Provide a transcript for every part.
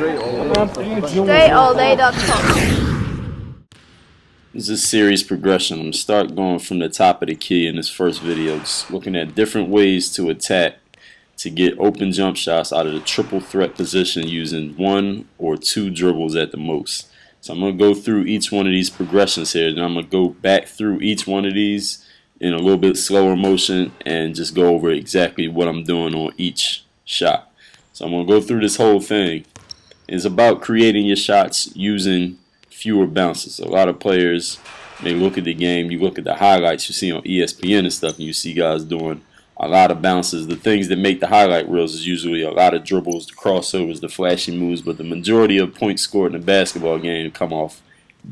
DreAllDay.com. This is a series progression. I'm going to start going from the top of the key in this first video, just looking at different ways to attack to get open jump shots out of the triple threat position using one or two dribbles at the most. So I'm going to go through each one of these progressions here, then I'm going to go back through each one of these in a little bit slower motion and just go over exactly what I'm doing on each shot. So I'm going to go through this whole thing. It's about creating your shots using fewer bounces. A lot of players may look at the game, you look at the highlights you see on ESPN and stuff, and you see guys doing a lot of bounces. The things that make the highlight reels is usually a lot of dribbles, the crossovers, the flashy moves, but the majority of points scored in a basketball game come off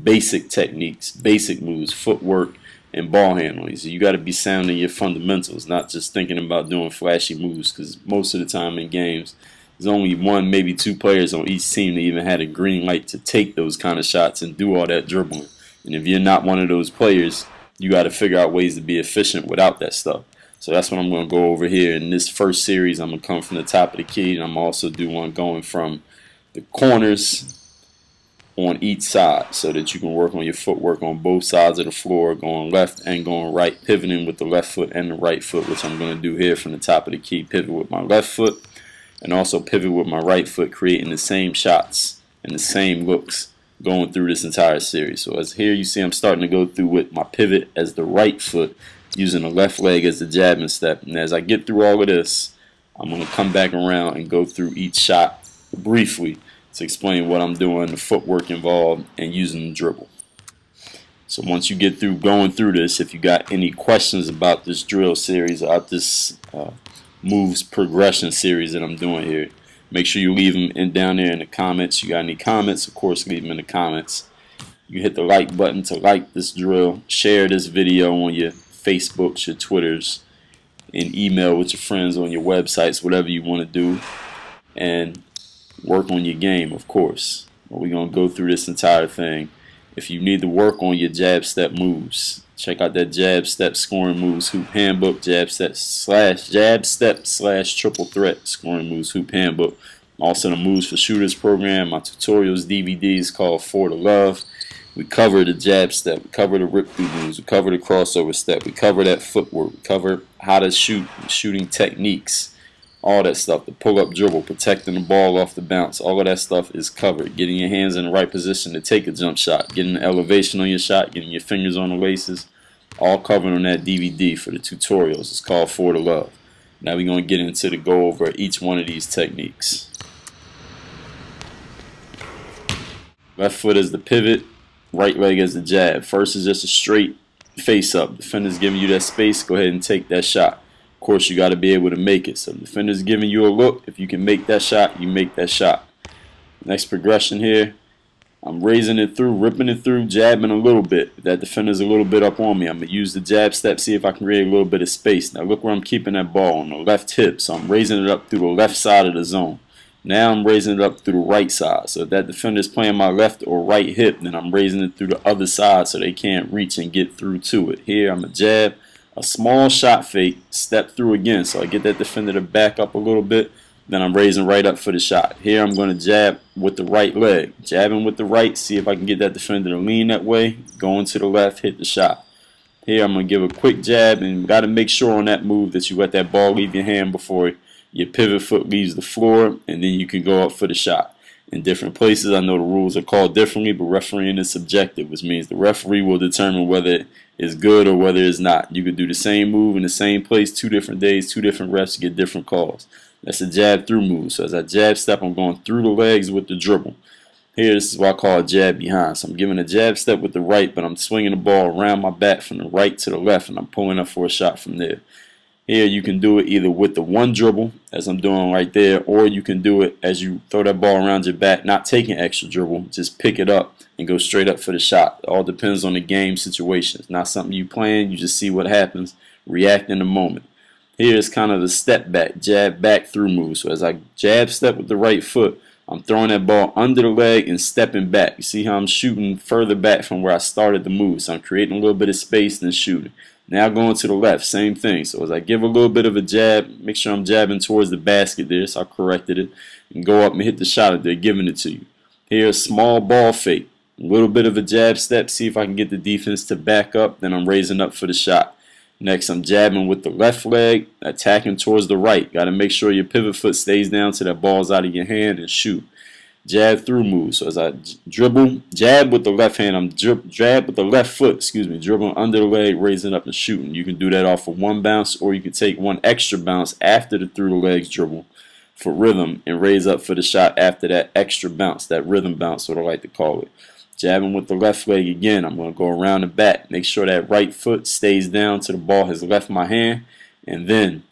basic techniques, basic moves, footwork, and ball handling. So you got to be sound in your fundamentals, not just thinking about doing flashy moves, because most of the time in games there's only one, maybe two players on each team that even had a green light to take those kind of shots and do all that dribbling. And if you're not one of those players, you got to figure out ways to be efficient without that stuff. So that's what I'm going to go over here in this first series. I'm going to come from the top of the key, and I'm also do one going from the corners on each side so that you can work on your footwork on both sides of the floor, going left and going right, pivoting with the left foot and the right foot, which I'm going to do here from the top of the key. Pivot with my left foot and also pivot with my right foot, creating the same shots and the same looks going through this entire series. So as here you see I'm starting to go through with my pivot as the right foot, using the left leg as the jabbing step. And as I get through all of this, I'm going to come back around and go through each shot briefly to explain what I'm doing, the footwork involved, and using the dribble. So once you get through going through this, if you got any questions about this drill series, about this moves progression series that I'm doing here, make sure you leave them down there in the comments. You got any comments, of course, leave them in the comments. You hit the like button to like this drill, share this video on your Facebooks, your Twitters, and email with your friends on your websites, whatever you want to do, and work on your game, of course. We're going to go through this entire thing. If you need to work on your jab step moves, check out that jab step scoring moves hoop handbook, jab step slash triple threat scoring moves hoop handbook. Also the moves for shooters program, my tutorials DVD is called For the Love. We cover the jab step, we cover the rip through moves, we cover the crossover step, we cover that footwork, we cover how to shoot, shooting techniques, all that stuff, the pull up dribble, protecting the ball off the bounce, all of that stuff is covered. Getting your hands in the right position to take a jump shot, getting the elevation on your shot, getting your fingers on the laces, all covered on that DVD for the tutorials. It's called For the Love. Now we're going to get into the go over each one of these techniques. Left foot is the pivot, right leg as the jab. First is just a straight face up. Defender's giving you that space, go ahead and take that shot. Of course, you got to be able to make it. So the defender's giving you a look. If you can make that shot, you make that shot. Next progression here, I'm raising it through, ripping it through, jabbing a little bit. If that defender's a little bit up on me, I'm going to use the jab step, see if I can create a little bit of space. Now look where I'm keeping that ball, on the left hip. So I'm raising it up through the left side of the zone. Now I'm raising it up through the right side. So if that defender's playing my left or right hip, then I'm raising it through the other side so they can't reach and get through to it. Here I'm a jab, a small shot fake, step through again. So I get that defender to back up a little bit. Then I'm raising right up for the shot. Here I'm going to jab with the right leg. Jabbing with the right, see if I can get that defender to lean that way. Going to the left, hit the shot. Here I'm going to give a quick jab, and you got to make sure on that move that you let that ball leave your hand before your pivot foot leaves the floor, and then you can go up for the shot. In different places, I know the rules are called differently, but refereeing is subjective, which means the referee will determine whether it's good or whether it's not. You could do the same move in the same place 2 different days, 2 different refs, get different calls. That's a jab through move. So as I jab step, I'm going through the legs with the dribble. Here, this is what I call a jab behind. So I'm giving a jab step with the right, but I'm swinging the ball around my back from the right to the left, and I'm pulling up for a shot from there. Here you can do it either with the one dribble, as I'm doing right there, or you can do it as you throw that ball around your back, not taking extra dribble, just pick it up and go straight up for the shot. It all depends on the game situation. It's not something you plan, you just see what happens, react in the moment. Here is kind of the step back, jab back through move. So as I jab step with the right foot, I'm throwing that ball under the leg and stepping back. You see how I'm shooting further back from where I started the move. So I'm creating a little bit of space and shooting. Now going to the left, same thing. So as I give a little bit of a jab, make sure I'm jabbing towards the basket there, so I corrected it, and go up and hit the shot if they're giving it to you. Here, a small ball fake, a little bit of a jab step, see if I can get the defense to back up, then I'm raising up for the shot. Next, I'm jabbing with the left leg, attacking towards the right. Got to make sure your pivot foot stays down till that ball's out of your hand, and shoot. Jab through move. So as I dribble, jab with the left hand, I'm jab with the left foot, dribbling under the leg, raising up and shooting. You can do that off of one bounce, or you can take one extra bounce after the through the legs dribble for rhythm and raise up for the shot after that extra bounce, that rhythm bounce, what I like to call it. Jabbing with the left leg again, I'm going to go around the back. Make sure that right foot stays down till the ball has left my hand, and then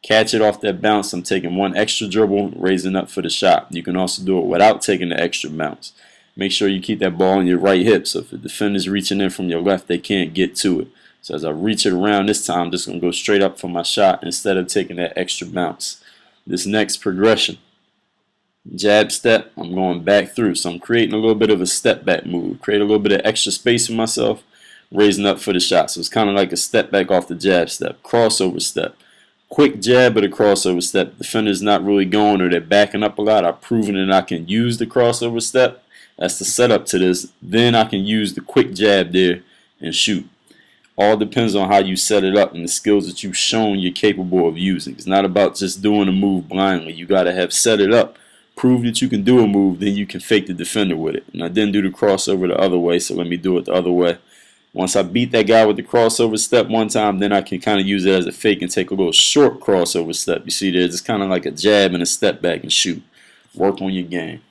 catch it off that bounce. I'm taking one extra dribble, raising up for the shot. You can also do it without taking the extra bounce. Make sure you keep that ball on your right hip, so if the defender's reaching in from your left, they can't get to it. So as I reach it around this time, I'm just going to go straight up for my shot instead of taking that extra bounce. This next progression, jab step, I'm going back through. So I'm creating a little bit of a step back move. Create a little bit of extra space for myself, raising up for the shot. So it's kind of like a step back off the jab step, crossover step. Quick jab at a crossover step. Defender's not really going, or they're backing up a lot. I've proven that I can use the crossover step. That's the setup to this. Then I can use the quick jab there and shoot. All depends on how you set it up and the skills that you've shown you're capable of using. It's not about just doing a move blindly. You got to have set it up. Prove that you can do a move, then you can fake the defender with it. And I didn't do the crossover the other way, so let me do it the other way. Once I beat that guy with the crossover step one time, then I can kind of use it as a fake and take a little short crossover step. You see there, it's kind of like a jab and a step back and shoot. Work on your game.